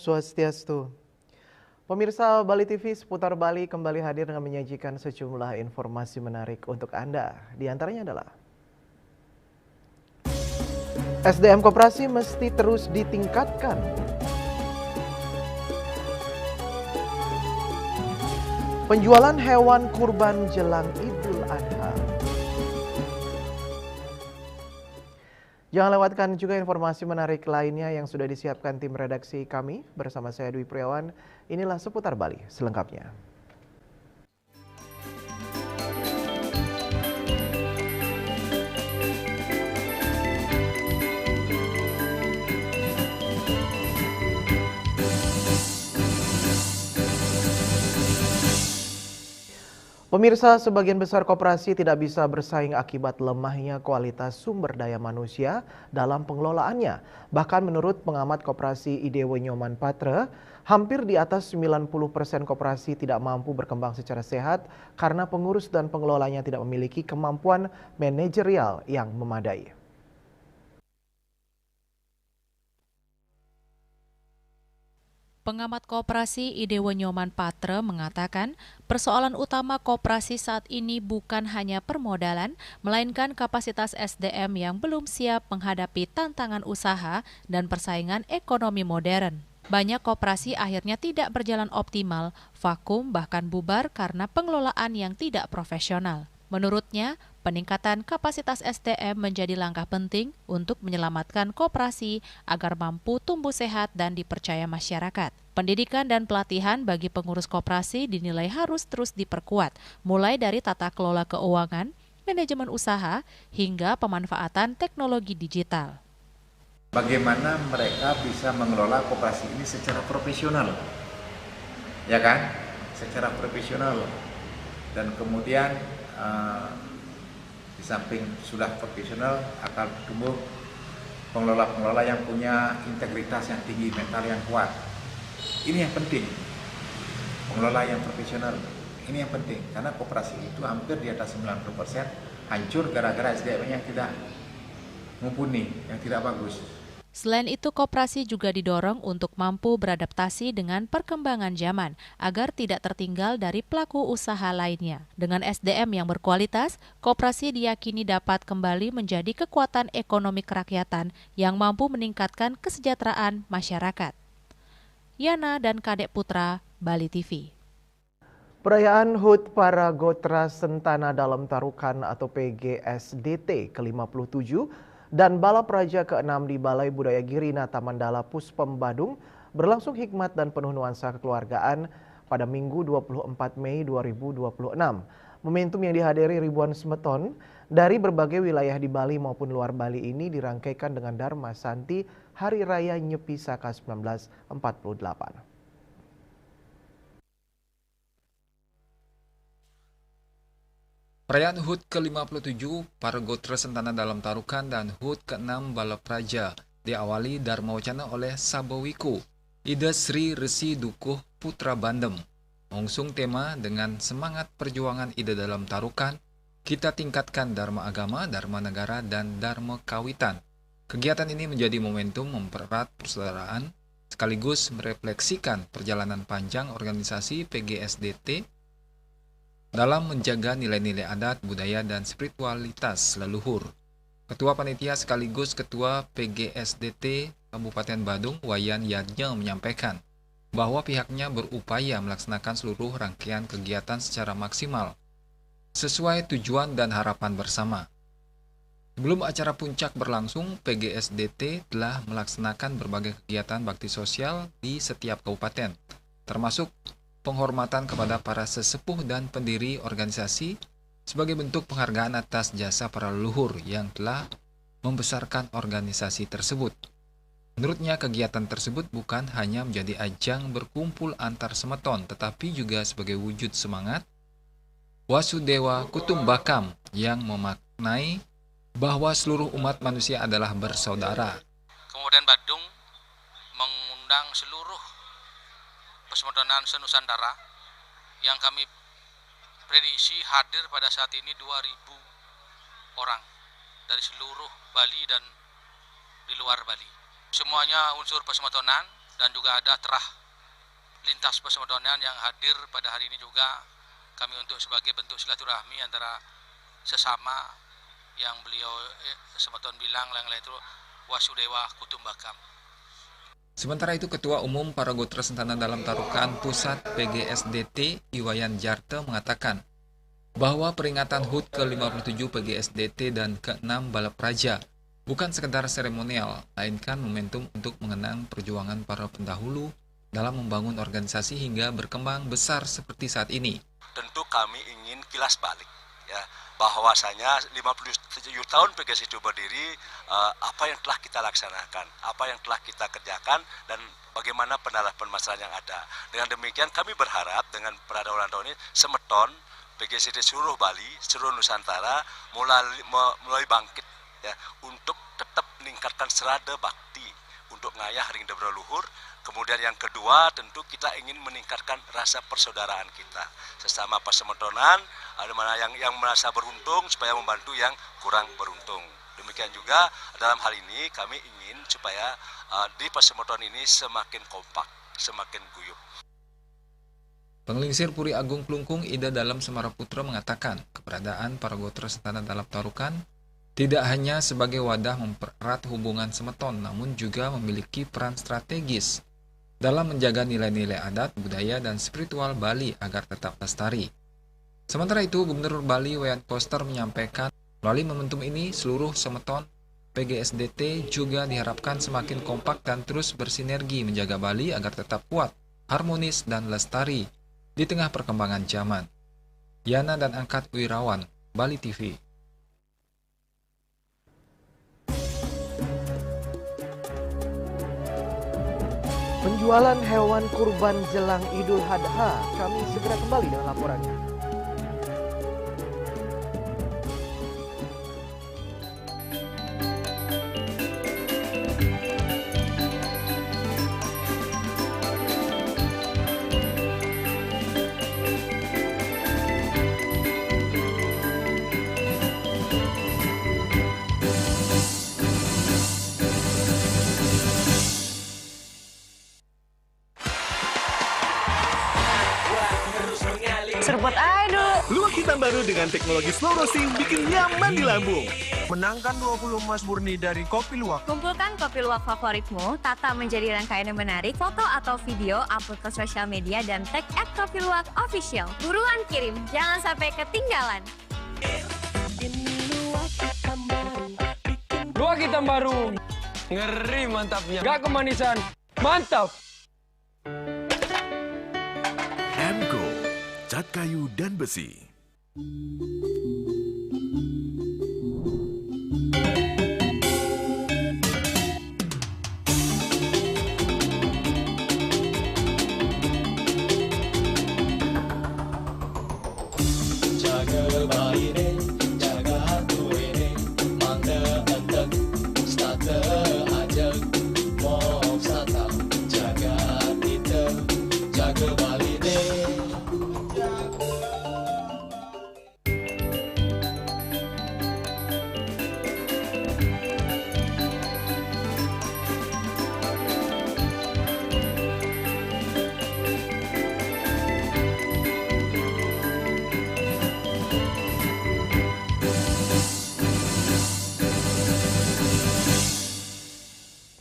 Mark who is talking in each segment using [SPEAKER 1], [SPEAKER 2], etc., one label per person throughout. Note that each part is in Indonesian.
[SPEAKER 1] Swastiastu. Pemirsa Bali TV seputar Bali kembali hadir dengan menyajikan sejumlah informasi menarik untuk Anda. Di antaranya adalah SDM koperasi mesti terus ditingkatkan. Penjualan hewan kurban jelang Idul Adha. Jangan lewatkan juga informasi menarik lainnya yang sudah disiapkan tim redaksi kami bersama saya Dwi Priawan. Inilah seputar Bali selengkapnya. Pemirsa, sebagian besar koperasi tidak bisa bersaing akibat lemahnya kualitas sumber daya manusia dalam pengelolaannya. Bahkan menurut pengamat koperasi Idewo Nyoman Patra, hampir di atas 90% koperasi tidak mampu berkembang secara sehat karena pengurus dan pengelolanya tidak memiliki kemampuan manajerial yang memadai.
[SPEAKER 2] Pengamat koperasi Idewo Nyoman Patra mengatakan persoalan utama koperasi saat ini bukan hanya permodalan, melainkan kapasitas SDM yang belum siap menghadapi tantangan usaha dan persaingan ekonomi modern. Banyak koperasi akhirnya tidak berjalan optimal, vakum bahkan bubar karena pengelolaan yang tidak profesional. Menurutnya, peningkatan kapasitas SDM menjadi langkah penting untuk menyelamatkan koperasi agar mampu tumbuh sehat dan dipercaya masyarakat. Pendidikan dan pelatihan bagi pengurus koperasi dinilai harus terus diperkuat, mulai dari tata kelola keuangan, manajemen usaha, hingga pemanfaatan teknologi digital.
[SPEAKER 3] Bagaimana mereka bisa mengelola koperasi ini secara profesional, ya kan? Secara profesional, dan kemudian di samping sudah profesional akan tumbuh pengelola-pengelola yang punya integritas yang tinggi, mental yang kuat. Ini yang penting, pengelola yang profesional. Ini yang penting, karena koperasi itu hampir di atas 90% hancur gara-gara SDM yang tidak mumpuni, yang tidak bagus.
[SPEAKER 2] Selain itu, koperasi juga didorong untuk mampu beradaptasi dengan perkembangan zaman agar tidak tertinggal dari pelaku usaha lainnya. Dengan SDM yang berkualitas, koperasi diyakini dapat kembali menjadi kekuatan ekonomi kerakyatan yang mampu meningkatkan kesejahteraan masyarakat. Yana dan Kadek Putra, Bali TV.
[SPEAKER 1] Perayaan HUT Para Gotra Sentana Dalam Tarukan atau PGSDT ke-57 dan Balap Raja ke-6 di Balai Budaya Girinata Mandala Puspem Badung berlangsung hikmat dan penuh nuansa kekeluargaan pada Minggu 24 Mei 2026. Momentum yang dihadiri ribuan semeton dari berbagai wilayah di Bali maupun luar Bali ini dirangkaikan dengan Dharma Santi Hari Raya Nyepi Saka 1948.
[SPEAKER 4] Perayaan HUT ke-57 Para Gotra Sentana Dalam Tarukan dan HUT ke-6 Balap Raja diawali Dharma Wacana oleh Sabawiku, Ida Sri Resi Dukuh Putra Bandem. Mengusung tema dengan semangat perjuangan ide dalam tarukan, kita tingkatkan Dharma Agama, Dharma Negara, dan Dharma Kawitan. Kegiatan ini menjadi momentum mempererat persaudaraan sekaligus merefleksikan perjalanan panjang organisasi PGSDT dalam menjaga nilai-nilai adat, budaya, dan spiritualitas leluhur. Ketua Panitia sekaligus Ketua PGSDT Kabupaten Badung, Wayan Yadnya menyampaikan bahwa pihaknya berupaya melaksanakan seluruh rangkaian kegiatan secara maksimal, sesuai tujuan dan harapan bersama. Sebelum acara puncak berlangsung, PGSDT telah melaksanakan berbagai kegiatan bakti sosial di setiap kabupaten, termasuk penghormatan kepada para sesepuh dan pendiri organisasi sebagai bentuk penghargaan atas jasa para leluhur yang telah membesarkan organisasi tersebut. Menurutnya, kegiatan tersebut bukan hanya menjadi ajang berkumpul antar semeton, tetapi juga sebagai wujud semangat Wasudewa Kutumbakam yang memaknai bahwa seluruh umat manusia adalah bersaudara.
[SPEAKER 5] Kemudian Badung mengundang seluruh Persaudaraan Senusantara yang kami prediksi hadir pada saat ini 2.000 orang dari seluruh Bali dan di luar Bali. Semuanya unsur persaudaraan dan juga ada terah lintas persemodonan yang hadir pada hari ini juga kami untuk sebagai bentuk silaturahmi antara sesama yang beliau semeton bilang yang lain itu Wasudewa Kutumbakam.
[SPEAKER 4] Sementara itu, Ketua Umum Paragotra Sentana Dalam Tarukan Pusat PGSDT Iwayan Jarte mengatakan bahwa peringatan HUT ke-57 PGSDT dan ke-6 Balap Praja bukan sekedar seremonial, melainkan momentum untuk mengenang perjuangan para pendahulu dalam membangun organisasi hingga berkembang besar seperti saat ini.
[SPEAKER 6] Tentu kami ingin kilas balik, ya, bahwasanya 57 tahun PGS itu berdiri, apa yang telah kita laksanakan, apa yang telah kita kerjakan, dan bagaimana permasalahan yang ada. Dengan demikian kami berharap dengan pada ulang tahun ini semeton PGS itu seluruh Bali, seluruh Nusantara mulai bangkit, ya, untuk tetap meningkatkan serada bakti untuk ngayah ring debra luhur. Kemudian yang kedua, tentu kita ingin meningkatkan rasa persaudaraan kita sesama pasemetonan, ada mana yang merasa beruntung supaya membantu yang kurang beruntung. Demikian juga dalam hal ini kami ingin supaya di pasemetonan ini semakin kompak, semakin guyup.
[SPEAKER 4] Penglingsir Puri Agung Klungkung Ida Dalam Semaraputra mengatakan keberadaan Paragotra Sentana Dalam Tarukan tidak hanya sebagai wadah mempererat hubungan semeton, namun juga memiliki peran strategis dalam menjaga nilai-nilai adat, budaya, dan spiritual Bali agar tetap lestari. Sementara itu, Gubernur Bali Wayan Koster menyampaikan melalui momentum ini seluruh semeton PGSDT juga diharapkan semakin kompak dan terus bersinergi menjaga Bali agar tetap kuat, harmonis, dan lestari di tengah perkembangan zaman. Yana dan Angkat Wirawan, Bali TV.
[SPEAKER 1] Penjualan hewan kurban jelang Idul Adha. Kami segera kembali dengan laporannya.
[SPEAKER 7] Seruput aduh.
[SPEAKER 8] Luwak hitam baru dengan teknologi slow roasting bikin nyaman di lambung.
[SPEAKER 9] Menangkan 20 emas murni dari Kopi Luwak.
[SPEAKER 7] Kumpulkan kopi luwak favoritmu, tata menjadi rangkaian yang menarik, foto atau video, upload ke sosial media, dan tag @kopiluwakofficial. Buruan kirim, jangan sampai ketinggalan.
[SPEAKER 9] Luwak hitam baru. Ngeri mantapnya. Gak kemanisan. Mantap.
[SPEAKER 8] Emco, cat kayu dan besi.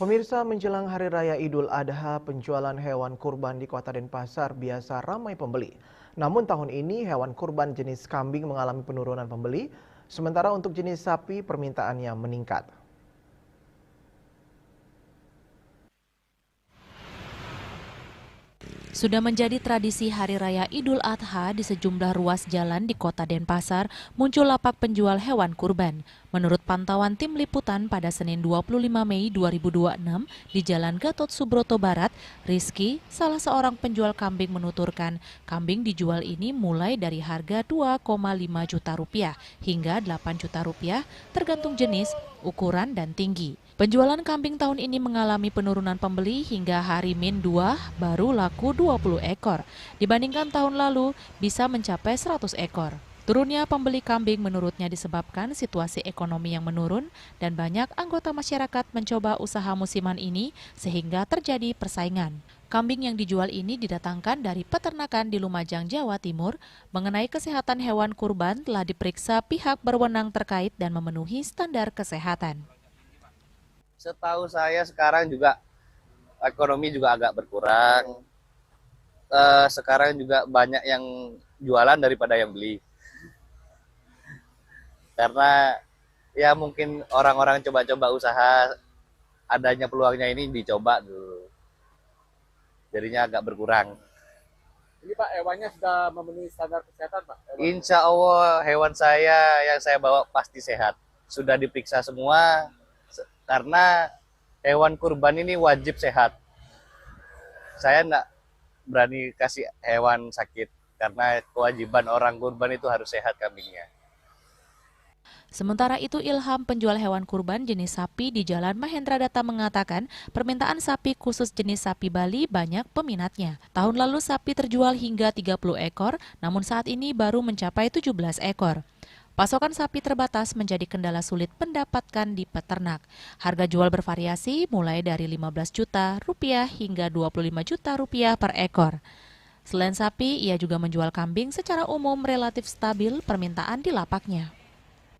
[SPEAKER 1] Pemirsa, menjelang Hari Raya Idul Adha, penjualan hewan kurban di Kota Denpasar biasa ramai pembeli. Namun tahun ini hewan kurban jenis kambing mengalami penurunan pembeli, sementara untuk jenis sapi permintaannya meningkat.
[SPEAKER 2] Sudah menjadi tradisi Hari Raya Idul Adha di sejumlah ruas jalan di Kota Denpasar muncul lapak penjual hewan kurban. Menurut pantauan tim liputan pada Senin 25 Mei 2026 di Jalan Gatot Subroto Barat, Rizky, salah seorang penjual kambing menuturkan kambing dijual ini mulai dari harga 2,5 juta rupiah hingga 8 juta rupiah tergantung jenis, ukuran, dan tinggi. Penjualan kambing tahun ini mengalami penurunan pembeli hingga hari Min 2 baru laku 20 ekor. Dibandingkan tahun lalu bisa mencapai 100 ekor. Turunnya pembeli kambing menurutnya disebabkan situasi ekonomi yang menurun dan banyak anggota masyarakat mencoba usaha musiman ini sehingga terjadi persaingan. Kambing yang dijual ini didatangkan dari peternakan di Lumajang, Jawa Timur. Mengenai kesehatan hewan kurban telah diperiksa pihak berwenang terkait dan memenuhi standar kesehatan.
[SPEAKER 10] Setahu saya sekarang juga ekonomi juga agak berkurang. Sekarang juga banyak yang jualan daripada yang beli. Karena ya mungkin orang-orang coba-coba usaha, adanya peluangnya ini dicoba dulu. Jadinya agak berkurang.
[SPEAKER 11] Ini Pak, hewannya sudah memenuhi standar kesehatan Pak?
[SPEAKER 10] Insya Allah hewan saya yang saya bawa pasti sehat. Sudah diperiksa semua, karena hewan kurban ini wajib sehat. Saya enggak berani kasih hewan sakit, karena kewajiban orang kurban itu harus sehat kambingnya.
[SPEAKER 2] Sementara itu, Ilham, penjual hewan kurban jenis sapi di Jalan Mahendra Data mengatakan permintaan sapi khusus jenis sapi Bali banyak peminatnya. Tahun lalu sapi terjual hingga 30 ekor, namun saat ini baru mencapai 17 ekor. Pasokan sapi terbatas menjadi kendala sulit mendapatkan di peternak. Harga jual bervariasi mulai dari 15 juta rupiah hingga 25 juta rupiah per ekor. Selain sapi, ia juga menjual kambing secara umum relatif stabil permintaan di lapaknya.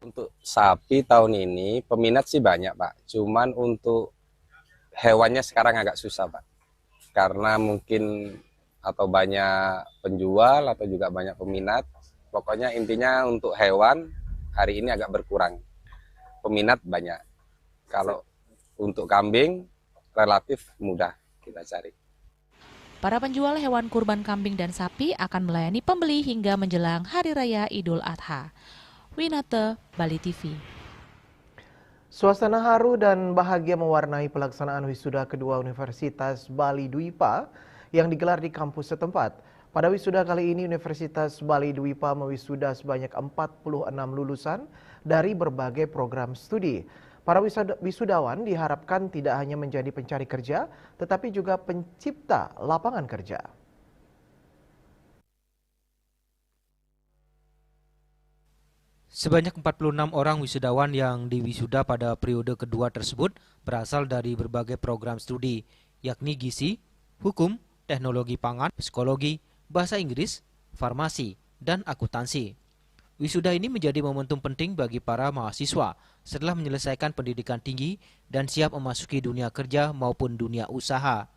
[SPEAKER 12] Untuk sapi tahun ini peminat sih banyak Pak, cuman untuk hewannya sekarang agak susah Pak. Karena mungkin atau banyak penjual atau juga banyak peminat. Pokoknya intinya untuk hewan hari ini agak berkurang. Peminat banyak. Kalau untuk kambing relatif mudah kita cari.
[SPEAKER 2] Para penjual hewan kurban kambing dan sapi akan melayani pembeli hingga menjelang Hari Raya Idul Adha. Winata, Bali TV.
[SPEAKER 1] Suasana haru dan bahagia mewarnai pelaksanaan wisuda kedua Universitas Bali Dwipa yang digelar di kampus setempat. Pada wisuda kali ini, Universitas Bali Dwipa mewisuda sebanyak 46 lulusan dari berbagai program studi. Para wisudawan diharapkan tidak hanya menjadi pencari kerja, tetapi juga pencipta lapangan kerja.
[SPEAKER 13] Sebanyak 46 orang wisudawan yang diwisuda pada periode kedua tersebut berasal dari berbagai program studi, yakni gizi, hukum, teknologi pangan, psikologi, bahasa Inggris, farmasi, dan akuntansi. Wisuda ini menjadi momentum penting bagi para mahasiswa setelah menyelesaikan pendidikan tinggi dan siap memasuki dunia kerja maupun dunia usaha.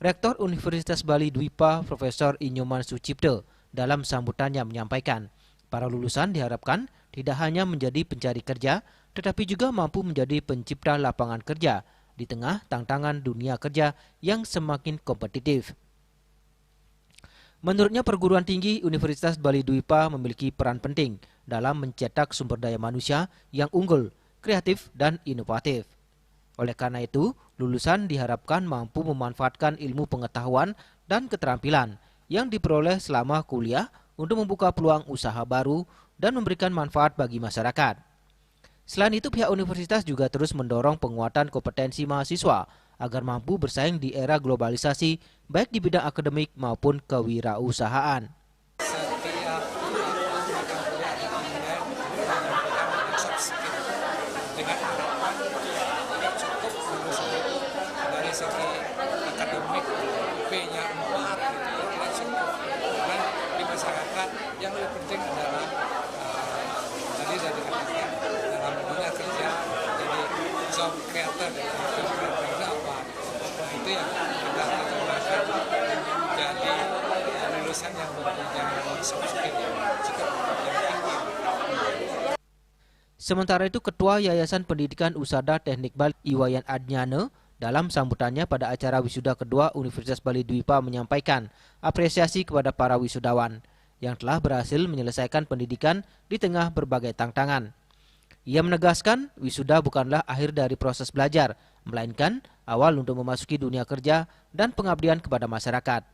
[SPEAKER 13] Rektor Universitas Bali Dwipa, Profesor Inyoman Sucipto, dalam sambutannya menyampaikan, para lulusan diharapkan tidak hanya menjadi pencari kerja, tetapi juga mampu menjadi pencipta lapangan kerja di tengah tantangan dunia kerja yang semakin kompetitif. Menurutnya, perguruan tinggi Universitas Bali Dwipa memiliki peran penting dalam mencetak sumber daya manusia yang unggul, kreatif, dan inovatif. Oleh karena itu, lulusan diharapkan mampu memanfaatkan ilmu pengetahuan dan keterampilan yang diperoleh selama kuliah untuk membuka peluang usaha baru dan memberikan manfaat bagi masyarakat. Selain itu, pihak universitas juga terus mendorong penguatan kompetensi mahasiswa agar mampu bersaing di era globalisasi baik di bidang akademik maupun kewirausahaan.
[SPEAKER 14] Yang lebih penting adalah tadi saya dikatakan dalam dunia kerja jadi job creator itu apa? Nah itu yang kita cobakan jadi lulusan yang mempunyai soft skill yang cukup yang tinggi.
[SPEAKER 13] Sementara itu, Ketua Yayasan Pendidikan Usada Teknik Bali Iwayan Adnyana dalam sambutannya pada acara wisuda kedua Universitas Bali Dwipa menyampaikan apresiasi kepada para wisudawan yang telah berhasil menyelesaikan pendidikan di tengah berbagai tantangan. Ia menegaskan wisuda bukanlah akhir dari proses belajar, melainkan awal untuk memasuki dunia kerja dan pengabdian kepada masyarakat.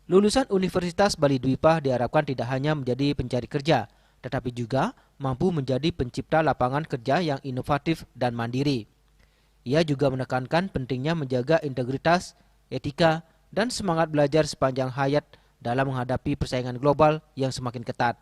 [SPEAKER 13] Lulusan Universitas Bali Dwipa diharapkan tidak hanya menjadi pencari kerja, tetapi juga mampu menjadi pencipta lapangan kerja yang inovatif dan mandiri. Ia juga menekankan pentingnya menjaga integritas, etika, dan semangat belajar sepanjang hayat dalam menghadapi persaingan global yang semakin ketat.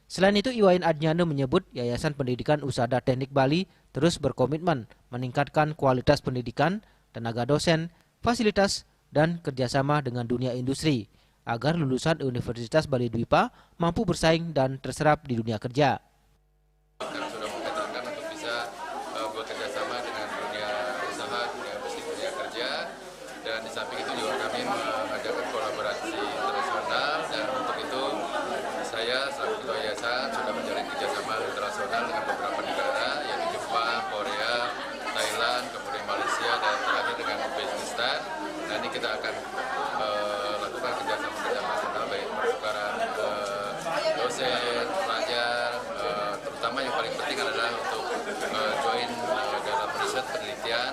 [SPEAKER 13] Selain itu, Iwayan Adnyana menyebut Yayasan Pendidikan Usada Teknik Bali terus berkomitmen meningkatkan kualitas pendidikan, tenaga dosen, fasilitas, dan kerjasama dengan dunia industri agar lulusan Universitas Bali Dwipa mampu bersaing dan terserap di dunia kerja.
[SPEAKER 15] Kami sudah memetakan untuk bisa bekerja sama dengan dunia usaha, dunia industri, dunia kerja, dan di samping itu juga kami mengadakan kolaborasi internasional, dan untuk itu saya selaku ketua yayasan sudah menjalin kerjasama internasional dengan beberapa negara, yaitu Jepang, Korea, Thailand, kemudian Malaysia, dan terakhir dengan Uzbekistan. Nah, ini kita akan lakukan kerjasama nasional, baik pertukaran dosen, pelajar, terutama yang paling penting adalah untuk join dalam riset penelitian,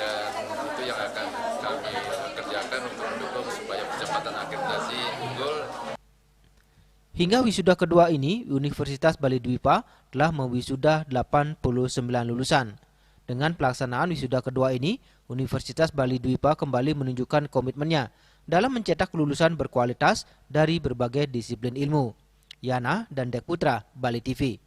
[SPEAKER 15] dan itu yang akan kami kerjakan untuk mendukung supaya percepatan akreditasi unggul.
[SPEAKER 13] Hingga wisuda kedua ini, Universitas Bali Dwipa telah mewisuda 89 lulusan. Dengan pelaksanaan wisuda kedua ini, Universitas Bali Dwipa kembali menunjukkan komitmennya dalam mencetak lulusan berkualitas dari berbagai disiplin ilmu. Yana dan Dek Putra, Bali TV.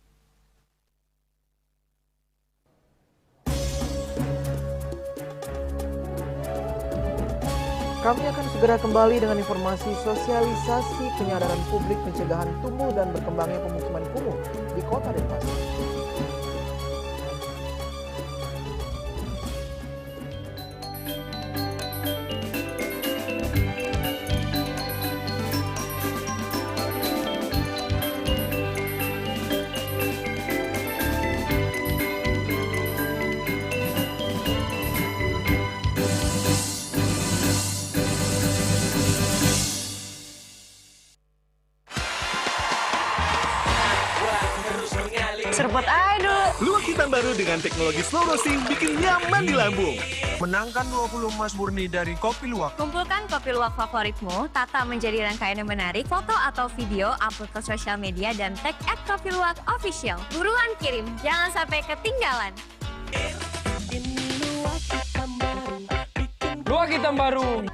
[SPEAKER 1] Kami akan segera kembali dengan informasi sosialisasi penyadaran publik pencegahan tumbuh dan berkembangnya pemukiman kumuh di Kota Denpasar.
[SPEAKER 8] Serpot aja dulu. Luwak hitam baru dengan teknologi slow roasting bikin nyaman di lambung.
[SPEAKER 16] Menangkan 20 emas murni dari Kopi Luwak.
[SPEAKER 7] Kumpulkan kopi luwak favoritmu, tata menjadi rangkaian yang menarik, foto atau video, upload ke sosial media, dan tag @kopiluwak_official. Buruan kirim, jangan sampai ketinggalan.
[SPEAKER 9] Luwak hitam baru.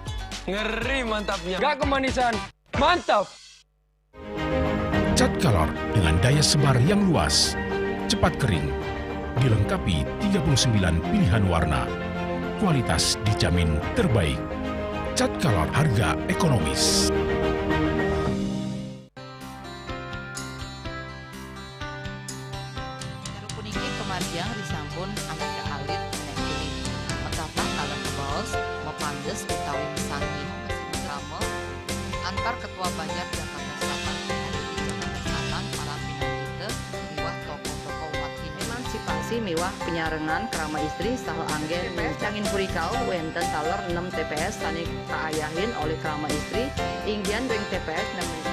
[SPEAKER 9] Ngeri mantapnya. Gak kemanisan. Mantap.
[SPEAKER 17] Cat Color dengan daya sebar yang luas, cepat kering, dilengkapi 39 pilihan warna. Kualitas dijamin terbaik. Cat Color harga ekonomis.
[SPEAKER 18] Puniki kemarjang disampun anak alit nek kuning. Mekapah kalem kebaos, mepandes utawi mesangi mesin kramo antar ketua Banjar Jakarta Selatan para pinangite miwah tokoh-tokoh umat Hindu. Emansipasi miwah penyarengan kerama istri saha anggen TPS Cangin Purikau wenten taler 6 TPS sanik kaayahin oleh kerama istri inggian ring TPS 6.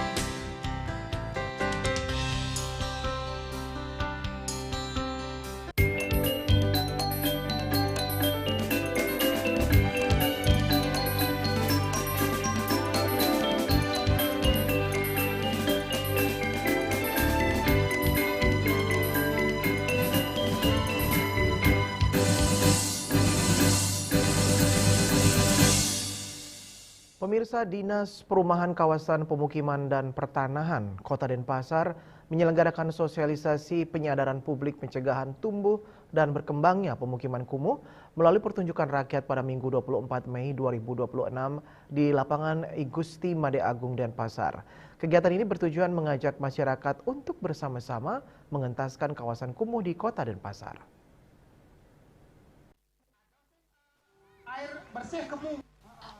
[SPEAKER 1] Pemirsa, Dinas Perumahan Kawasan Pemukiman dan Pertanahan Kota Denpasar menyelenggarakan sosialisasi penyadaran publik pencegahan tumbuh dan berkembangnya pemukiman kumuh melalui pertunjukan rakyat pada Minggu 24 Mei 2026 di lapangan I Gusti Made Agung Denpasar. Kegiatan ini bertujuan mengajak masyarakat untuk bersama-sama mengentaskan kawasan kumuh di Kota Denpasar.
[SPEAKER 19] Air bersih kumuh.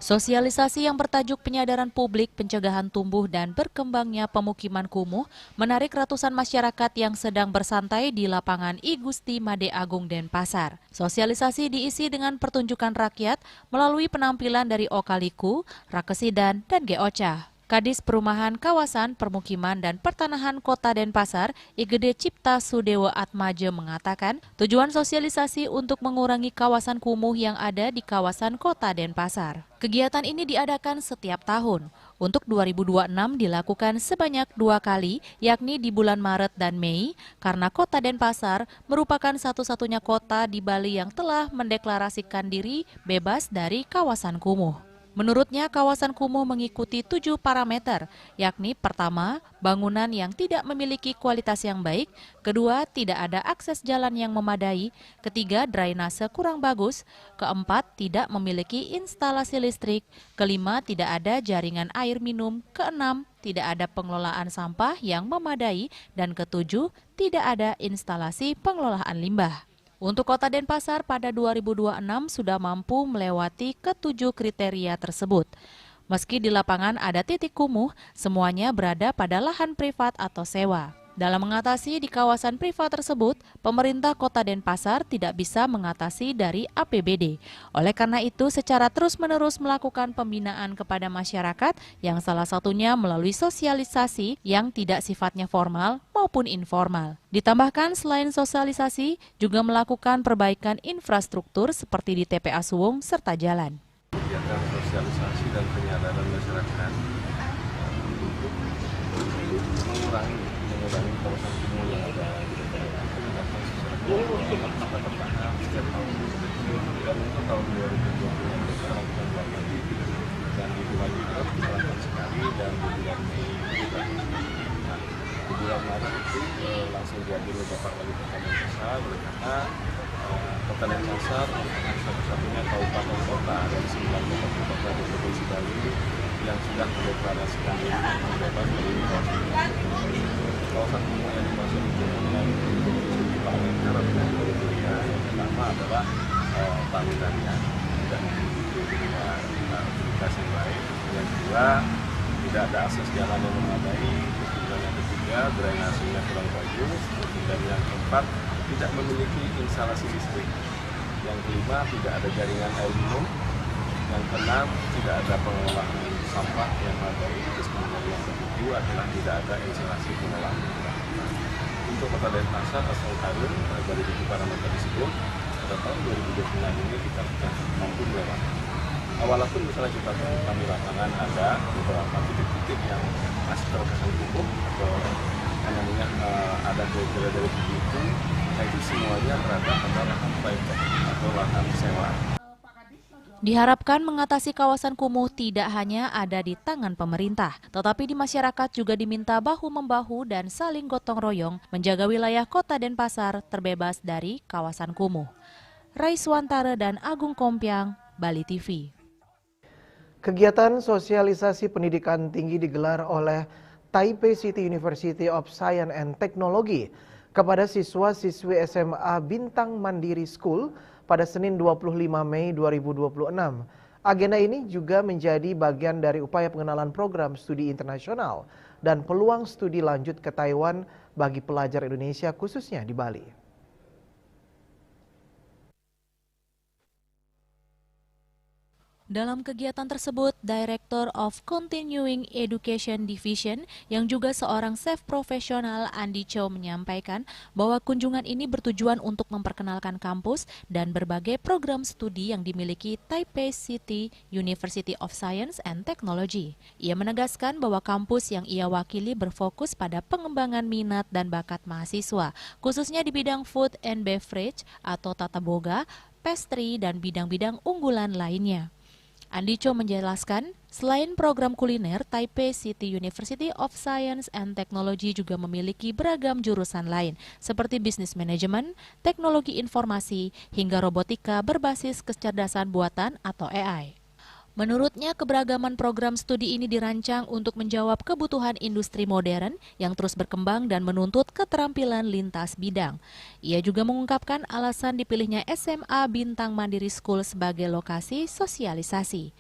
[SPEAKER 2] Sosialisasi yang bertajuk penyadaran publik pencegahan tumbuh dan berkembangnya pemukiman kumuh menarik ratusan masyarakat yang sedang bersantai di lapangan I Gusti Made Agung Denpasar. Sosialisasi diisi dengan pertunjukan rakyat melalui penampilan dari Okaliku, Rakesidan, dan Geocha. Kadis Perumahan Kawasan Permukiman dan Pertanahan Kota Denpasar, Igede Cipta Sudewa Atmaja mengatakan tujuan sosialisasi untuk mengurangi kawasan kumuh yang ada di kawasan Kota Denpasar. Kegiatan ini diadakan setiap tahun. Untuk 2026 dilakukan sebanyak 2 kali, yakni di bulan Maret dan Mei, karena Kota Denpasar merupakan satu-satunya kota di Bali yang telah mendeklarasikan diri bebas dari kawasan kumuh. Menurutnya, kawasan kumuh mengikuti 7 parameter, yakni pertama, bangunan yang tidak memiliki kualitas yang baik, kedua, tidak ada akses jalan yang memadai, ketiga, drainase kurang bagus, keempat, tidak memiliki instalasi listrik, kelima, tidak ada jaringan air minum, keenam, tidak ada pengelolaan sampah yang memadai, dan ketujuh, tidak ada instalasi pengelolaan limbah. Untuk Kota Denpasar pada 2026 sudah mampu melewati ke-7 kriteria tersebut. Meski di lapangan ada titik kumuh, semuanya berada pada lahan privat atau sewa. Dalam mengatasi di kawasan privat tersebut, pemerintah Kota Denpasar tidak bisa mengatasi dari APBD. Oleh karena itu, secara terus-menerus melakukan pembinaan kepada masyarakat yang salah satunya melalui sosialisasi yang tidak sifatnya formal maupun informal. Ditambahkan selain sosialisasi, juga melakukan perbaikan infrastruktur seperti di TPA Suwung serta jalan.
[SPEAKER 20] Kegiatan sosialisasi dan penyadaran masyarakat untuk mengurangi kawasan kumuh yang ada di daerah setiap tahun. Dan untuk tahun 2020 kita lakukan lagi dan di bulan Maret kita lakukan sekali dan di bulan Mei kita di bulan Maret itu langsung diambil Bapak Wali Kota Denpasar karena Kota Denpasar merupakan satu-satunya kabupaten kota dari 9 kabupaten kota di Provinsi Bali yang sudah mendeklarasikan diri bebas dari kawasan kumuh yang dimaksud dengan parameter dan kriteria. Yang pertama adalah bangunannya tidak memiliki aktivitas yang baik. Yang kedua, tidak ada akses jalan yang memadai. Kemudian yang ketiga, drainasenya kurang bagus. Dan yang keempat, tidak memiliki instalasi listrik. Yang kelima, tidak ada jaringan air minum. Yang keenam, tidak ada pengelolaan sampah yang memadai. Terus kemudian yang ketujuh adalah tidak ada instalasi pengelolaan limbah. Untuk Kota Denpasar asal Karun dari 7 parameter tersebut pada tahun 2029 ini kita sudah mampu melewati. Walaupun misalnya kita temukan di lapangan ada beberapa titik-titik yang masih terkesan kumuh atau namanya ada kriteria dari itu, itu semuanya berada pada lahan private atau lahan sewa.
[SPEAKER 2] Diharapkan mengatasi kawasan kumuh tidak hanya ada di tangan pemerintah, tetapi di masyarakat juga diminta bahu-membahu dan saling gotong royong menjaga wilayah Kota Denpasar terbebas dari kawasan kumuh. Raiswantara dan Agung Kompiang, Bali TV.
[SPEAKER 1] Kegiatan sosialisasi pendidikan tinggi digelar oleh Taipei City University of Science and Technology kepada siswa-siswi SMA Bintang Mandiri School pada Senin 25 Mei 2026. Agenda ini juga menjadi bagian dari upaya pengenalan program studi internasional dan peluang studi lanjut ke Taiwan bagi pelajar Indonesia khususnya di Bali.
[SPEAKER 2] Dalam kegiatan tersebut, Director of Continuing Education Division yang juga seorang chef profesional Andi Chow menyampaikan bahwa kunjungan ini bertujuan untuk memperkenalkan kampus dan berbagai program studi yang dimiliki Taipei City University of Science and Technology. Ia menegaskan bahwa kampus yang ia wakili berfokus pada pengembangan minat dan bakat mahasiswa, khususnya di bidang food and beverage atau tata boga, pastry, dan bidang-bidang unggulan lainnya. Andi Chow menjelaskan, selain program kuliner, Taipei City University of Science and Technology juga memiliki beragam jurusan lain, seperti bisnis manajemen, teknologi informasi, hingga robotika berbasis kecerdasan buatan atau AI. Menurutnya, keberagaman program studi ini dirancang untuk menjawab kebutuhan industri modern yang terus berkembang dan menuntut keterampilan lintas bidang. Ia juga mengungkapkan alasan dipilihnya SMA Bintang Mandiri School sebagai lokasi sosialisasi,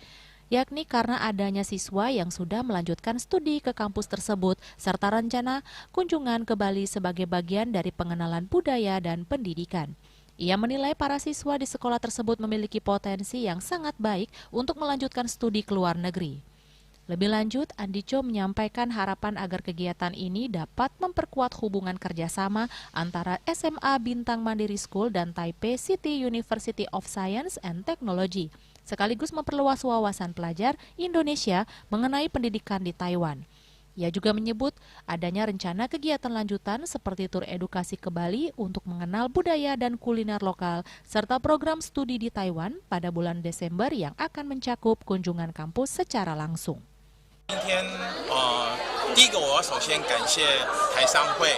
[SPEAKER 2] yakni karena adanya siswa yang sudah melanjutkan studi ke kampus tersebut serta rencana kunjungan ke Bali sebagai bagian dari pengenalan budaya dan pendidikan. Ia menilai para siswa di sekolah tersebut memiliki potensi yang sangat baik untuk melanjutkan studi ke luar negeri. Lebih lanjut, Andi Chow menyampaikan harapan agar kegiatan ini dapat memperkuat hubungan kerjasama antara SMA Bintang Mandiri School dan Taipei City University of Science and Technology, sekaligus memperluas wawasan pelajar Indonesia mengenai pendidikan di Taiwan. Ia juga menyebut adanya rencana kegiatan lanjutan seperti tur edukasi ke Bali untuk mengenal budaya dan kuliner lokal, serta program studi di Taiwan pada bulan Desember yang akan mencakup kunjungan kampus secara langsung.
[SPEAKER 21] 第一个，我要首先感谢台商会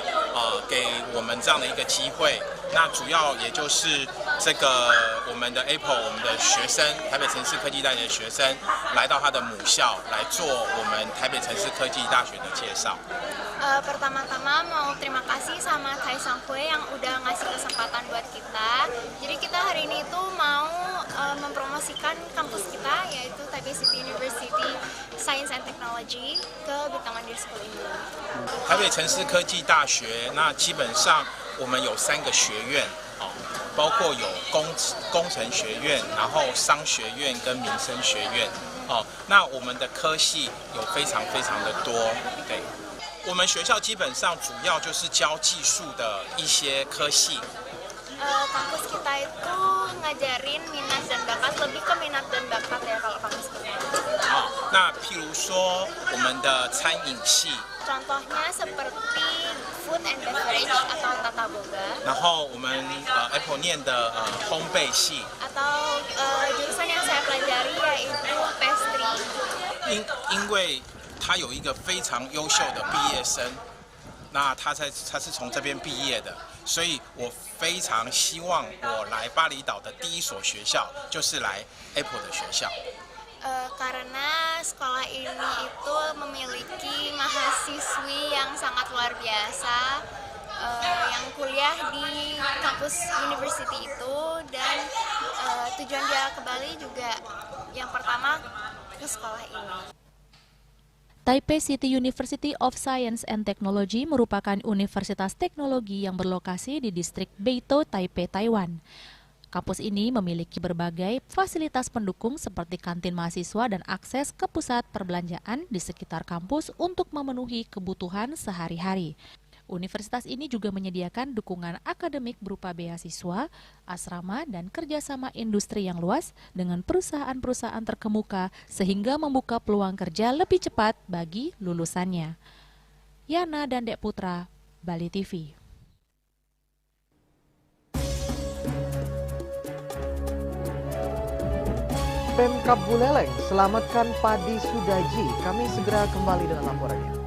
[SPEAKER 21] 给我们这样的一个机会。那主要也就是这个我们的 Apple 我们的学生，台北城市科技大学的学生来到他的母校来做我们台北城市科技大学的介绍。
[SPEAKER 22] Pertama-tama mau terima kasih sama Kaisang Hui yang udah ngasih kesempatan buat kita. Jadi kita hari ini itu mau mempromosikan kampus kita yaitu Taipei City University Science and Technology ke Bintang Mandiri School ini.
[SPEAKER 21] 台北城市科技大学，那基本上我们有3个学院，包括有工程学院，然后商学院跟民生学院。那我们的科系有非常的多，对。 我们学校基本上主要就是教技术的一些科系。
[SPEAKER 22] Kampus kita itu ngajarin minat dan bakat, lebih ke minat dan bakat ya kalau kampus kita.
[SPEAKER 21] 那譬如说我们的餐饮系。
[SPEAKER 22] Contohnya seperti food and beverage atau tata boga.
[SPEAKER 21] 然后我们Apple 念的烘焙系。
[SPEAKER 22] Atau jurusan yang saya pelajari yaitu pastry.
[SPEAKER 21] 因为 他有一个非常优秀的毕业生，那他是从这边毕业的，所以我非常希望我来巴厘岛的第一所学校就是来 Apple 的学校。
[SPEAKER 22] Karena sekolah ini itu memiliki mahasiswi yang sangat luar biasa, yang kuliah di kampus university itu, dan tujuan dia ke Bali juga yang pertama ke sekolah ini.
[SPEAKER 2] Taipei City University of Science and Technology merupakan universitas teknologi yang berlokasi di distrik Beitou, Taipei, Taiwan. Kampus ini memiliki berbagai fasilitas pendukung seperti kantin mahasiswa dan akses ke pusat perbelanjaan di sekitar kampus untuk memenuhi kebutuhan sehari-hari. Universitas ini juga menyediakan dukungan akademik berupa beasiswa, asrama, dan kerjasama industri yang luas dengan perusahaan-perusahaan terkemuka sehingga membuka peluang kerja lebih cepat bagi lulusannya. Yana dan Dek Putra, Bali TV.
[SPEAKER 1] Pemkab Buleleng, selamatkan padi Sudaji. Kami segera kembali dengan laporannya.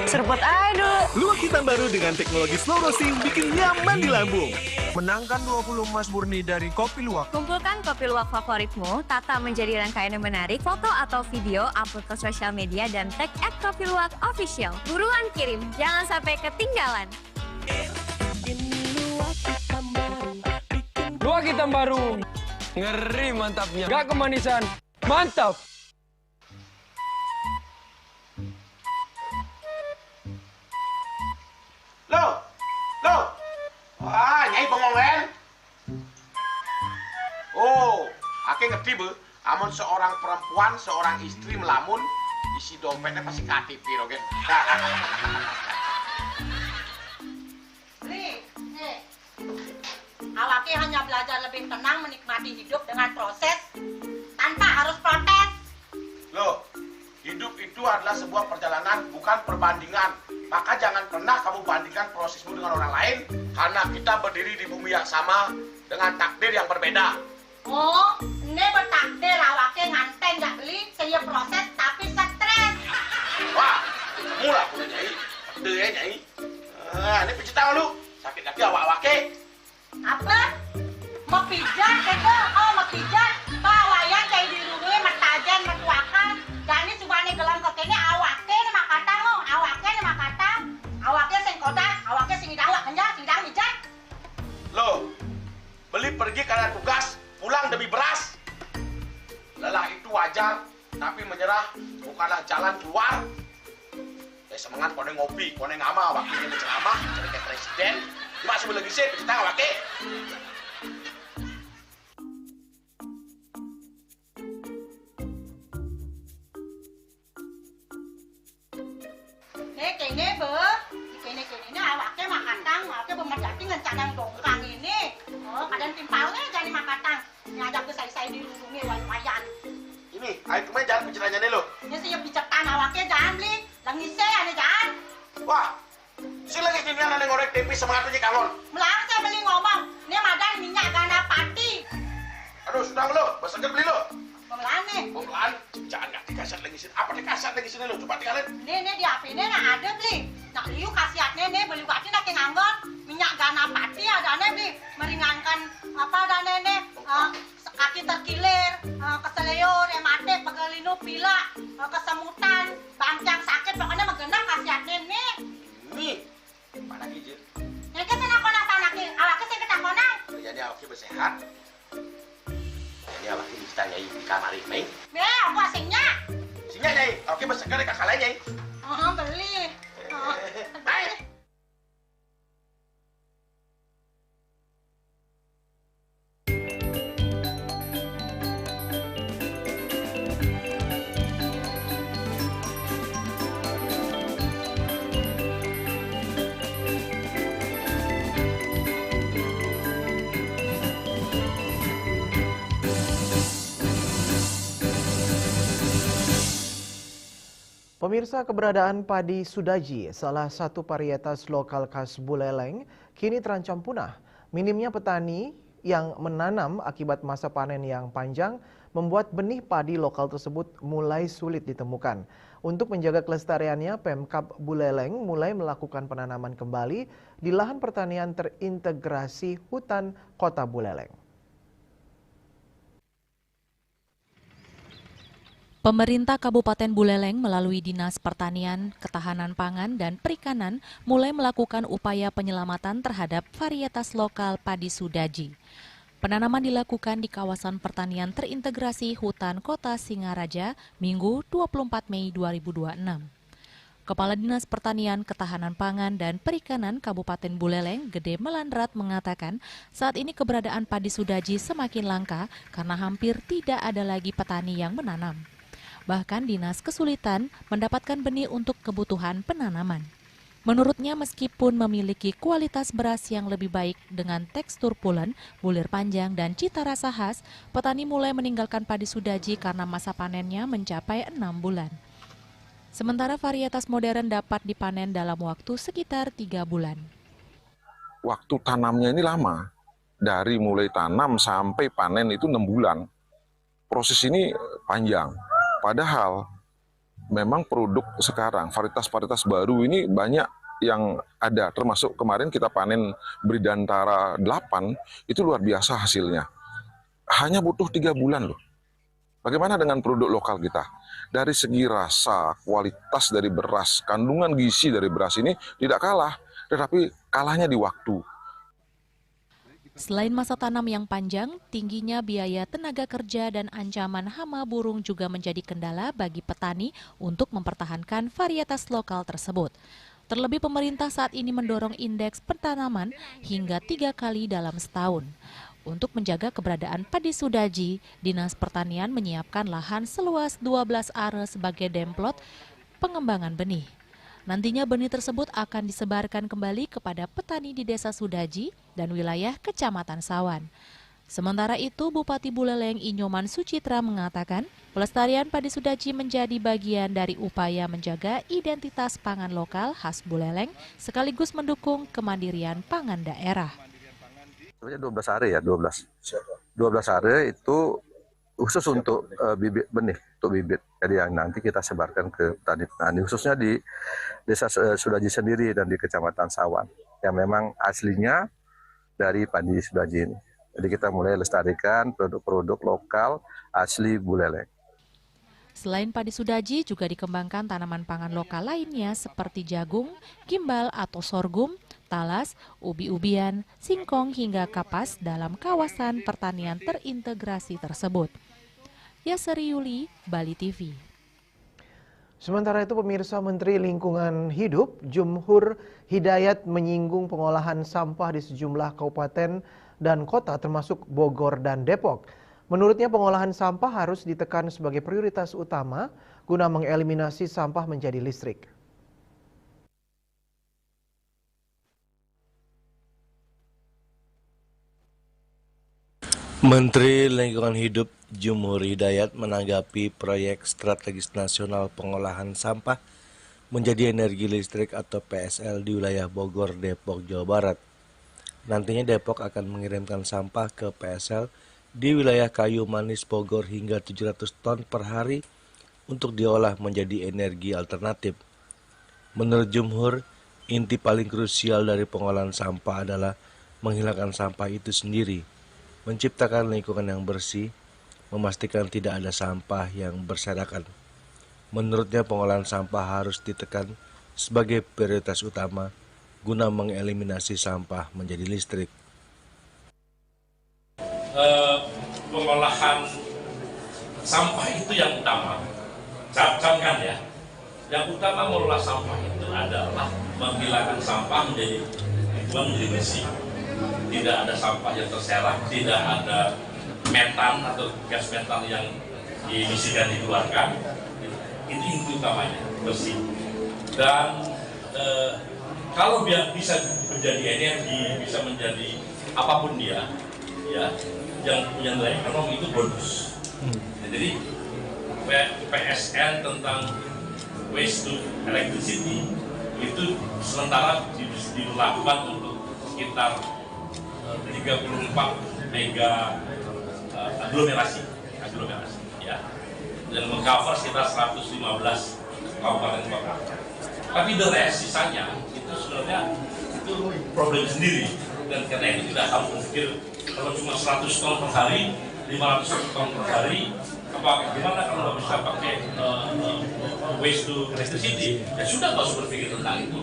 [SPEAKER 8] Serpot aduh. Luwak hitam baru dengan teknologi slow roasting bikin nyaman di lambung.
[SPEAKER 16] Menangkan 20 emas murni dari Kopi Luwak.
[SPEAKER 7] Kumpulkan kopi luwak favoritmu, tata menjadi rangkaian yang menarik, foto atau video, upload ke sosial media, dan tag @kopiluwak_official. Buruan kirim, jangan sampai ketinggalan.
[SPEAKER 9] Luwak hitam baru. Ngeri mantapnya. Gak kemanisan. Mantap.
[SPEAKER 23] Nyai bengong kan? Oh, ake ngerti bu. Amun seorang perempuan, seorang istri melamun, isi dompetnya pasti KTP, rogen.
[SPEAKER 19] Awake hanya belajar lebih tenang menikmati hidup dengan proses tanpa harus protes.
[SPEAKER 23] Loh, hidup itu adalah sebuah perjalanan, bukan perbandingan. Maka jangan pernah kamu bandingkan prosesmu dengan orang lain, karena kita berdiri di bumi yang sama dengan takdir yang berbeda.
[SPEAKER 19] Oh, ini bertakdir awake nganten gak beli, saya proses tapi stres.
[SPEAKER 23] Wah, mula punya Nyai. Takdir ya Nyai. Ini pijit tangan lu. Sakit kaki awak-awake.
[SPEAKER 19] Apa? Mau pijat keko? Oh, mau pijat. Bawayan kayak di rumah matajan mertuakan. Jadi subane gelang kokene awake ni makata lo, awake ni makata. Awake sing koda, awake sing dawak kenjang, sing dawak mijat.
[SPEAKER 23] Loh, beli pergi karena tugas, pulang demi beras. Lelah itu wajar, tapi menyerah bukanlah jalan keluar. semangat kone ngopi, kone ngama, wakilnya menceramah, jadi kayak presiden. Cuma sebelum lagi sih, kita nggak wakil.
[SPEAKER 19] Kene awake makatang, awake bemedati ngencadang dongkang ini. Oh, kadang timpalnya jadi makatang. Ngajak ke saya dirundungi wayan.
[SPEAKER 23] Ini, ayo kemarin jangan bicaranya nih lo.
[SPEAKER 19] Ini siap bicetan awake jangan beli. Langise ane jangan.
[SPEAKER 23] Wah, si lagi ini ada ngorek tempe semangat punya kangon.
[SPEAKER 19] Melang saya beli ngomong. Ini madan minyak gana pati.
[SPEAKER 23] Aduh, sudah lo, beseger beli lo.
[SPEAKER 19] Pemelan nih.
[SPEAKER 23] Pemelan, jangan nggak dikasat lagi sini. Apa dikasat lagi sini lo? Coba tinggalin.
[SPEAKER 19] Ini di HP ini nggak ada beli. Nak liu kasihatnya nih beli waktu nak nganggur minyak gana pati ada nih beli meringankan apa ada nih kaki terkilir, keseleur, emate, pegelinu, pilak, kesemutan, bangcang sakit pokoknya menggenang kasihatnya nih.
[SPEAKER 23] Nih, mana gigi?
[SPEAKER 19] Ini kan saya nak anak awaknya saya kita konang.
[SPEAKER 23] Jadi awaknya bersehat. Jadi awaknya bisa nyai di kamar ini.
[SPEAKER 19] Aku asingnya.
[SPEAKER 23] Asingnya nyai, awaknya berseger kakak lain nyai.
[SPEAKER 19] Beli.
[SPEAKER 23] Baik.
[SPEAKER 1] Pemirsa, keberadaan padi Sudaji, salah satu varietas lokal khas Buleleng, kini terancam punah. Minimnya petani yang menanam akibat masa panen yang panjang membuat benih padi lokal tersebut mulai sulit ditemukan. Untuk menjaga kelestariannya, Pemkab Buleleng mulai melakukan penanaman kembali di lahan pertanian terintegrasi hutan Kota Buleleng.
[SPEAKER 2] Pemerintah Kabupaten Buleleng melalui Dinas Pertanian, Ketahanan Pangan, dan Perikanan mulai melakukan upaya penyelamatan terhadap varietas lokal padi Sudaji. Penanaman dilakukan di kawasan pertanian terintegrasi hutan Kota Singaraja, Minggu 24 Mei 2026. Kepala Dinas Pertanian, Ketahanan Pangan, dan Perikanan Kabupaten Buleleng, Gede Melandrat, mengatakan saat ini keberadaan padi Sudaji semakin langka karena hampir tidak ada lagi petani yang menanam. Bahkan dinas kesulitan mendapatkan benih untuk kebutuhan penanaman. Menurutnya meskipun memiliki kualitas beras yang lebih baik dengan tekstur pulen, bulir panjang, dan cita rasa khas, petani mulai meninggalkan padi Sudaji karena masa panennya mencapai 6 bulan. Sementara varietas modern dapat dipanen dalam waktu sekitar 3 bulan.
[SPEAKER 3] Waktu tanamnya ini lama, dari mulai tanam sampai panen itu 6 bulan. Proses ini panjang. Padahal memang produk sekarang, varietas-varietas baru ini banyak yang ada, termasuk kemarin kita panen Bridantara 8, itu luar biasa hasilnya. Hanya butuh 3 bulan loh. Bagaimana dengan produk lokal kita? Dari segi rasa, kualitas dari beras, kandungan gizi dari beras ini tidak kalah, tetapi kalahnya di waktu.
[SPEAKER 2] Selain masa tanam yang panjang, tingginya biaya tenaga kerja dan ancaman hama burung juga menjadi kendala bagi petani untuk mempertahankan varietas lokal tersebut. Terlebih pemerintah saat ini mendorong indeks pertanaman hingga 3 kali dalam setahun. Untuk menjaga keberadaan padi Sudaji, Dinas Pertanian menyiapkan lahan seluas 12 are sebagai demplot pengembangan benih. Nantinya benih tersebut akan disebarkan kembali kepada petani di Desa Sudaji dan wilayah Kecamatan Sawan. Sementara itu, Bupati Buleleng Inyoman Sucitra mengatakan, pelestarian padi Sudaji menjadi bagian dari upaya menjaga identitas pangan lokal khas Buleleng sekaligus mendukung kemandirian pangan daerah.
[SPEAKER 5] Sebenarnya 12 are ya, 12 are itu khusus untuk bibit benih, untuk bibit. Jadi yang nanti kita sebarkan ke petani-petani, khususnya di Desa Sudaji sendiri dan di Kecamatan Sawan, yang memang aslinya dari padi Sudaji ini. Jadi kita mulai lestarikan produk-produk lokal asli Buleleng.
[SPEAKER 2] Selain padi Sudaji, juga dikembangkan tanaman pangan lokal lainnya seperti jagung, gimbal atau sorghum, talas, ubi-ubian, singkong hingga kapas dalam kawasan pertanian terintegrasi tersebut. Yaseri Yuli, Bali TV.
[SPEAKER 1] Sementara itu pemirsa, Menteri Lingkungan Hidup Jumhur Hidayat menyinggung pengolahan sampah di sejumlah kabupaten dan kota termasuk Bogor dan Depok. Menurutnya pengolahan sampah harus ditekan sebagai prioritas utama guna mengeliminasi sampah menjadi listrik.
[SPEAKER 4] Menteri Lingkungan Hidup Jumhur Hidayat menanggapi proyek strategis nasional pengolahan sampah menjadi energi listrik atau PSL di wilayah Bogor, Depok, Jawa Barat. Nantinya Depok akan mengirimkan sampah ke PSL di wilayah Kayu Manis Bogor hingga 700 ton per hari untuk diolah menjadi energi alternatif. Menurut Jumhur, inti paling krusial dari pengolahan sampah adalah menghilangkan sampah itu sendiri, menciptakan lingkungan yang bersih, memastikan tidak ada sampah yang berserakan. Menurutnya pengolahan sampah harus ditekan sebagai prioritas utama guna mengeliminasi sampah menjadi listrik.
[SPEAKER 6] Pengolahan sampah itu yang utama. Camkan ya, yang utama mengolah sampah itu adalah menghilangkan sampah menjadi bersih. Tidak ada sampah yang terserak, tidak ada metan atau gas metan yang diemisikan dikeluarkan. Itu inti utamanya, bersih. Dan kalau dia bisa menjadi energi, bisa menjadi apapun dia, ya, yang punya nilai ekonomi itu bonus. Jadi PSN tentang waste to electricity itu sementara dilakukan untuk sekitar 34 mega aglomerasi ya, dan mengcover sekitar 115 kabupaten kota. Tapi the rest sisanya itu sebenarnya itu problem sendiri, dan karena itu tidak akan berpikir kalau cuma 100 ton per hari, 500 ton per hari, gimana kalau nggak bisa pakai waste to electricity? Ya sudah, nggak usah berpikir tentang itu.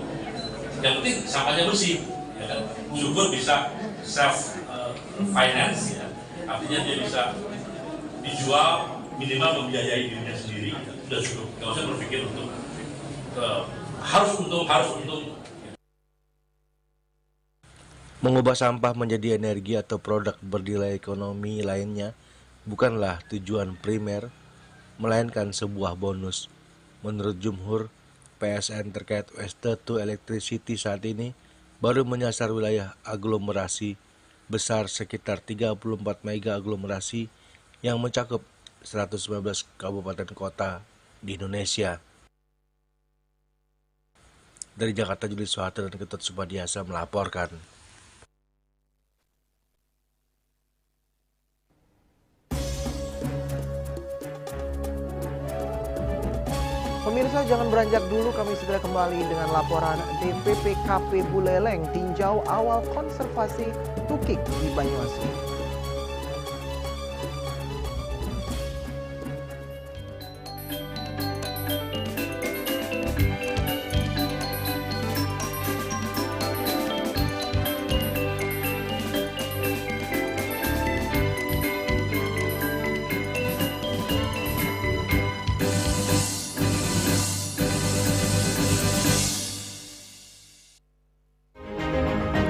[SPEAKER 6] Yang penting sampahnya bersih, ya kan? Syukur bisa self finance, ya. Artinya dia bisa dijual, minimal membiayai dirinya sendiri, sudah cukup. Nggak usah berpikir untuk harus untung.
[SPEAKER 4] Mengubah sampah menjadi energi atau produk bernilai ekonomi lainnya bukanlah tujuan primer, melainkan sebuah bonus. Menurut Jumhur, PSN terkait waste to electricity saat ini baru menyasar wilayah aglomerasi besar sekitar 34 mega aglomerasi yang mencakup 119 kabupaten kota di Indonesia. Dari Jakarta, Juli Soeharto dan Ketut Subadiasa melaporkan.
[SPEAKER 1] Pemirsa, jangan beranjak dulu, kami segera kembali dengan laporan DPPKP Buleleng tinjau awal konservasi tukik di Banyuasin.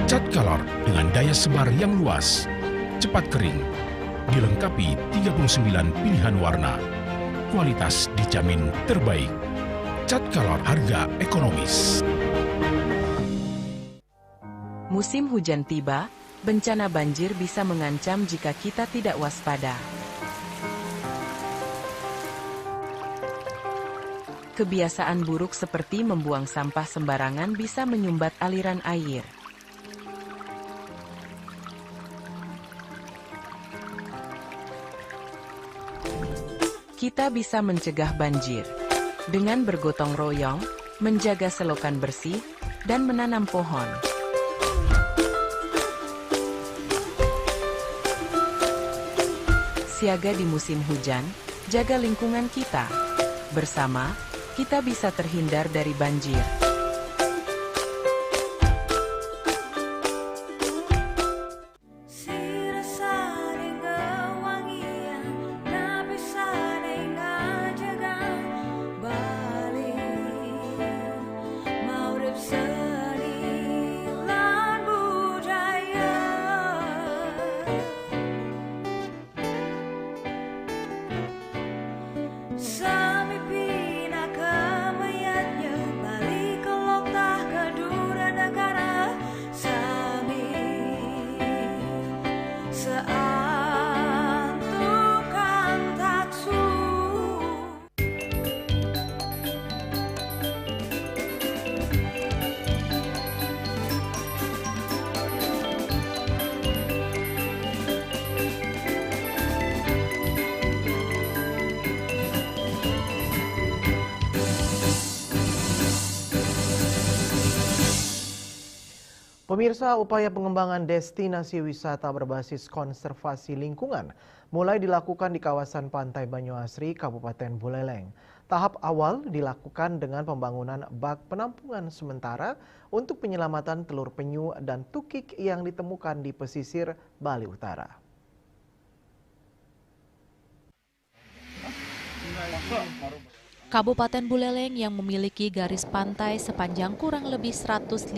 [SPEAKER 17] Cat Color dengan daya sebar yang luas, cepat kering, dilengkapi 39 pilihan warna. Kualitas dijamin terbaik. Cat Color harga ekonomis.
[SPEAKER 11] Musim hujan tiba, bencana banjir bisa mengancam jika kita tidak waspada. Kebiasaan buruk seperti membuang sampah sembarangan bisa menyumbat aliran air. Kita bisa mencegah banjir dengan bergotong royong, menjaga selokan bersih, dan menanam pohon. Siaga di musim hujan, jaga lingkungan kita. Bersama, kita bisa terhindar dari banjir.
[SPEAKER 24] Bali
[SPEAKER 1] Pemirsa, upaya pengembangan destinasi wisata berbasis konservasi lingkungan mulai dilakukan di kawasan Pantai Banyuasri, Kabupaten Buleleng. Tahap awal dilakukan dengan pembangunan bak penampungan sementara untuk penyelamatan telur penyu dan tukik yang ditemukan di pesisir Bali Utara.
[SPEAKER 2] Kabupaten Buleleng yang memiliki garis pantai sepanjang kurang lebih 157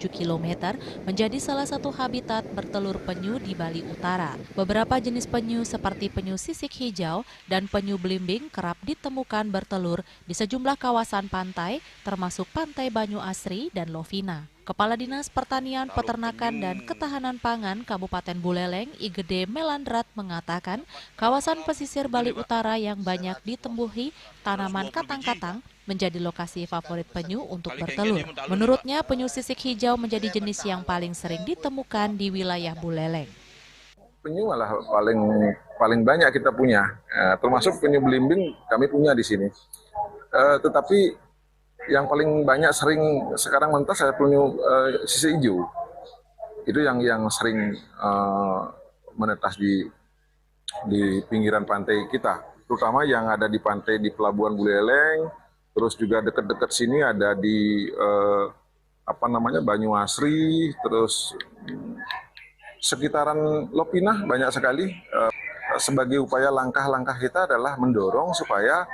[SPEAKER 2] km menjadi salah satu habitat bertelur penyu di Bali Utara. Beberapa jenis penyu seperti penyu sisik hijau dan penyu belimbing kerap ditemukan bertelur di sejumlah kawasan pantai termasuk Pantai Banyuasri dan Lovina. Kepala Dinas Pertanian, Peternakan, dan Ketahanan Pangan Kabupaten Buleleng, Igede Melandrat mengatakan kawasan pesisir Bali Utara yang banyak ditembuhi tanaman katang-katang menjadi lokasi favorit penyu untuk bertelur. Menurutnya, penyu sisik hijau menjadi jenis yang paling sering ditemukan di wilayah Buleleng.
[SPEAKER 3] Penyu malah paling banyak kita punya, termasuk penyu belimbing kami punya di sini. Tetapi yang paling banyak sering sekarang mentas saya penyu sisik hijau. Itu yang sering menetas di pinggiran pantai kita, terutama yang ada di pantai di Pelabuhan Buleleng, terus juga dekat-dekat sini ada di Banyuasri, terus sekitaran Lopinah banyak sekali. Sebagai upaya langkah-langkah kita adalah mendorong supaya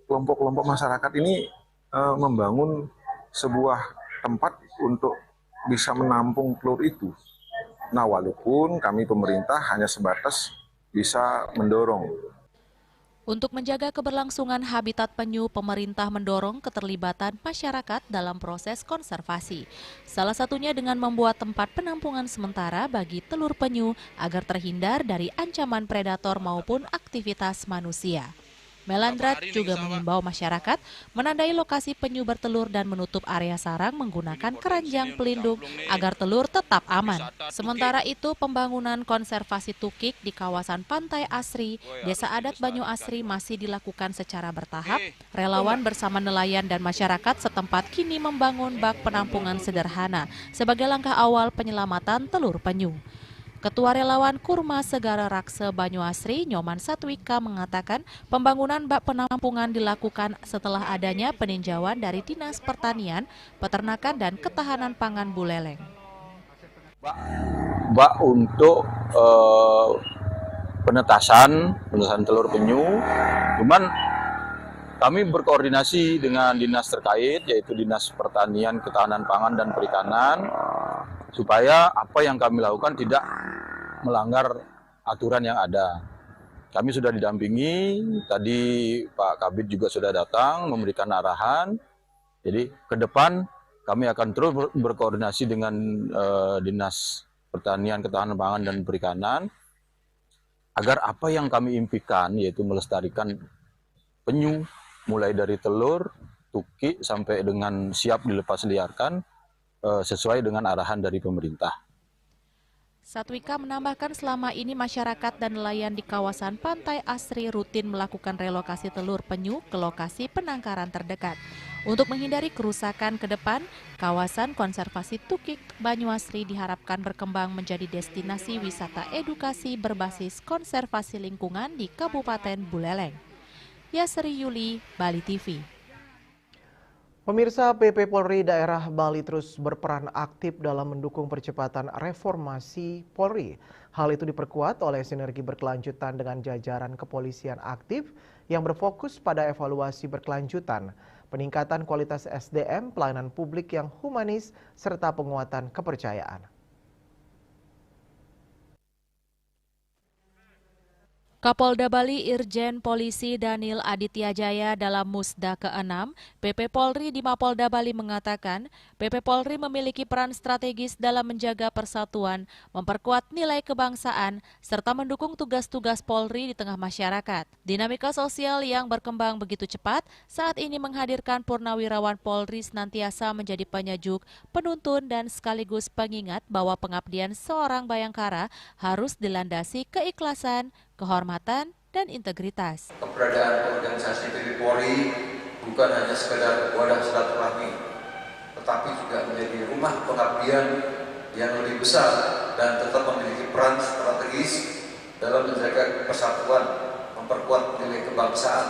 [SPEAKER 3] kelompok-kelompok masyarakat ini membangun sebuah tempat untuk bisa menampung telur itu. Nah, walaupun kami pemerintah hanya sebatas bisa mendorong.
[SPEAKER 2] Untuk menjaga keberlangsungan habitat penyu, pemerintah mendorong keterlibatan masyarakat dalam proses konservasi. Salah satunya dengan membuat tempat penampungan sementara bagi telur penyu agar terhindar dari ancaman predator maupun aktivitas manusia. Melandrat juga mengimbau masyarakat menandai lokasi penyu bertelur dan menutup area sarang menggunakan keranjang pelindung agar telur tetap aman. Sementara itu, pembangunan konservasi tukik di kawasan Pantai Asri, Desa Adat Banyuasri masih dilakukan secara bertahap. Relawan bersama nelayan dan masyarakat setempat kini membangun bak penampungan sederhana sebagai langkah awal penyelamatan telur penyu. Ketua Relawan Kurma Segara Raksa Banyuasri, Nyoman Satwika, mengatakan pembangunan bak penampungan dilakukan setelah adanya peninjauan dari Dinas Pertanian, Peternakan, dan Ketahanan Pangan Buleleng.
[SPEAKER 10] Bak untuk penetasan telur penyu, cuman kami berkoordinasi dengan dinas terkait, yaitu Dinas Pertanian, Ketahanan Pangan, dan Perikanan, supaya apa yang kami lakukan tidak melanggar aturan yang ada. Kami sudah didampingi, tadi Pak Kabid juga sudah datang memberikan arahan. Jadi ke depan kami akan terus berkoordinasi dengan Dinas Pertanian, Ketahanan Pangan, dan Perikanan, agar apa yang kami impikan, yaitu melestarikan penyu, mulai dari telur, tukik, sampai dengan siap dilepas liarkan, sesuai dengan arahan dari pemerintah.
[SPEAKER 2] Satwika menambahkan selama ini masyarakat dan nelayan di kawasan Pantai Asri rutin melakukan relokasi telur penyu ke lokasi penangkaran terdekat. Untuk menghindari kerusakan ke depan, kawasan konservasi tukik Banyuasri diharapkan berkembang menjadi destinasi wisata edukasi berbasis konservasi lingkungan di Kabupaten Buleleng. Yasri Yuli, Bali TV.
[SPEAKER 1] Pemirsa, PP Polri daerah Bali terus berperan aktif dalam mendukung percepatan reformasi Polri. Hal itu diperkuat oleh sinergi berkelanjutan dengan jajaran kepolisian aktif yang berfokus pada evaluasi berkelanjutan, peningkatan kualitas SDM, pelayanan publik yang humanis, serta penguatan kepercayaan.
[SPEAKER 2] Kapolda Bali Irjen Polisi Daniel Aditya Jaya dalam Musda ke-6, PP Polri di Mapolda Bali mengatakan, PP Polri memiliki peran strategis dalam menjaga persatuan, memperkuat nilai kebangsaan, serta mendukung tugas-tugas Polri di tengah masyarakat. Dinamika sosial yang berkembang begitu cepat saat ini menghadirkan purnawirawan Polri senantiasa menjadi penyejuk, penuntun, dan sekaligus pengingat bahwa pengabdian seorang bayangkara harus dilandasi keikhlasan, kehormatan, dan integritas.
[SPEAKER 12] Keberadaan organisasi PP Polri bukan hanya sekedar wadah silaturahmi, tetapi juga menjadi rumah pengabdian yang lebih besar dan tetap memiliki peran strategis dalam menjaga persatuan, memperkuat nilai kebangsaan,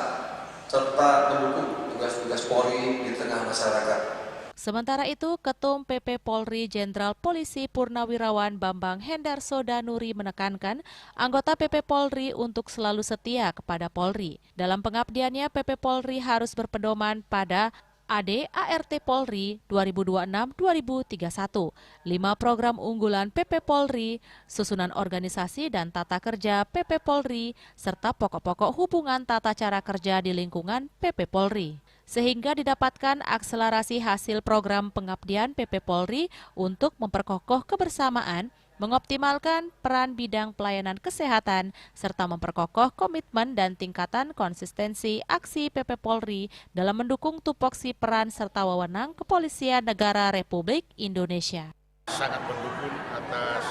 [SPEAKER 12] serta mendukung tugas-tugas Polri di tengah masyarakat.
[SPEAKER 2] Sementara itu, Ketum PP Polri Jenderal Polisi Purnawirawan Bambang Hendarso Danuri menekankan anggota PP Polri untuk selalu setia kepada Polri. Dalam pengabdiannya, PP Polri harus berpedoman pada AD/ART Polri 2026-2031, 5 program unggulan PP Polri, susunan organisasi dan tata kerja PP Polri, serta pokok-pokok hubungan tata cara kerja di lingkungan PP Polri. Sehingga didapatkan akselerasi hasil program pengabdian PP Polri untuk memperkokoh kebersamaan, mengoptimalkan peran bidang pelayanan kesehatan, serta memperkokoh komitmen dan tingkatan konsistensi aksi PP Polri dalam mendukung tupoksi peran serta wewenang Kepolisian Negara Republik Indonesia.
[SPEAKER 13] Sangat mendukung atas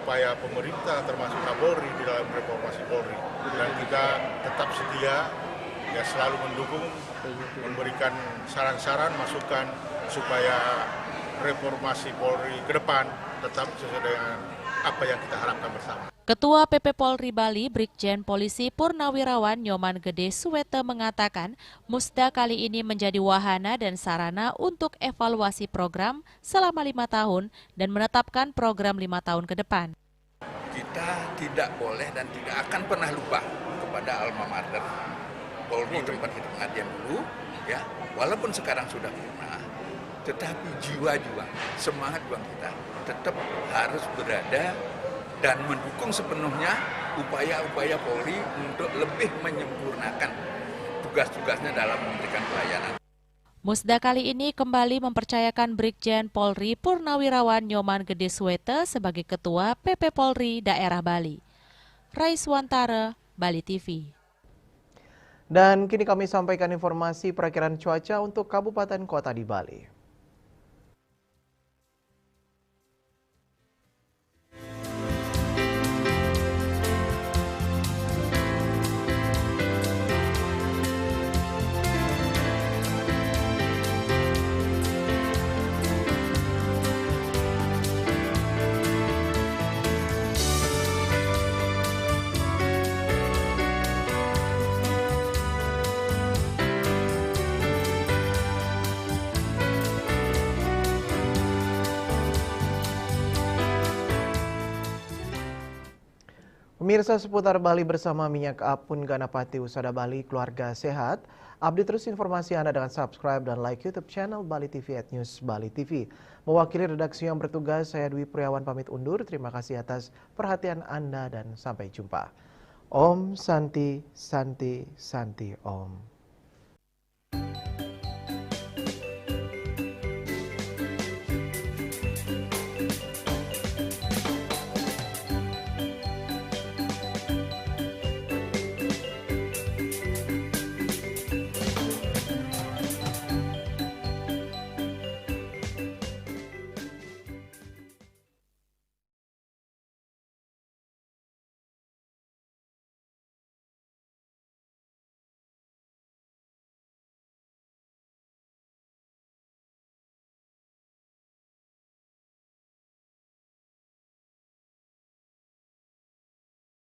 [SPEAKER 13] upaya pemerintah termasuk Kapolri di dalam reformasi Polri, dan kita tetap setia, ya selalu mendukung, memberikan saran-saran, masukan supaya reformasi Polri ke depan tetap sesuai dengan apa yang kita harapkan bersama.
[SPEAKER 2] Ketua PP Polri Bali, Brigjen Polisi Purnawirawan Nyoman Gede Suwete mengatakan, Musda kali ini menjadi wahana dan sarana untuk evaluasi program selama 5 tahun dan menetapkan program 5 tahun ke depan.
[SPEAKER 14] Kita tidak boleh dan tidak akan pernah lupa kepada alma mater Polri tempat kita pengabdian dulu, ya, walaupun sekarang sudah punah, tetapi jiwa-jiwa, semangat juang kita tetap harus berada dan mendukung sepenuhnya upaya-upaya Polri untuk lebih menyempurnakan tugas-tugasnya dalam memberikan pelayanan.
[SPEAKER 2] Musda kali ini kembali mempercayakan Brigjen Polri Purnawirawan Nyoman Gede Suwete sebagai Ketua PP Polri Daerah Bali. Raiswantara, Bali TV.
[SPEAKER 1] Dan kini kami sampaikan informasi perakiraan cuaca untuk kabupaten kota di Bali. Pemirsa seputar Bali bersama Minyak Apun Ganapati Usada Bali, keluarga sehat. Update terus informasi Anda dengan subscribe dan like YouTube channel Bali TV @News Bali TV. Mewakili redaksi yang bertugas, saya Dwi Priawan pamit undur. Terima kasih atas perhatian Anda dan sampai jumpa. Om Santi Santi Santi Om.